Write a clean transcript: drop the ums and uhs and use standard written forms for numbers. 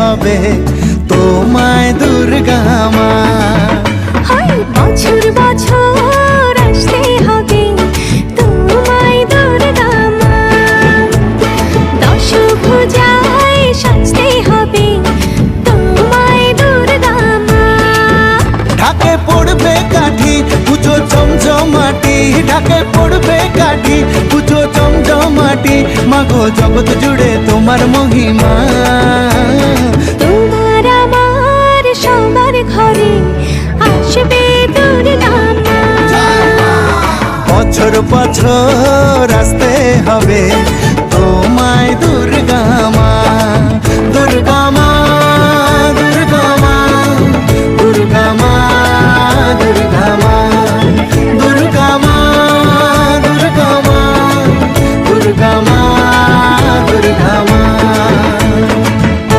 হবে তোমায় দুর্গা মা। বছর বছর আসতে হবে তোমায় দুর্গা মা। দশভুজায় সাজতে হবে তোমায় দুর্গা মা। ঢাকে পড়বে কাঠি পুজো জমজমাটি, ঢাকে পড়বে কাঠি পুজো জমজমাটি, মাগো জগৎ জুড়ে তোমার মহিমা। তোমার আমার সবার ঘরে আসবে দুর্গা মা। বছর বছর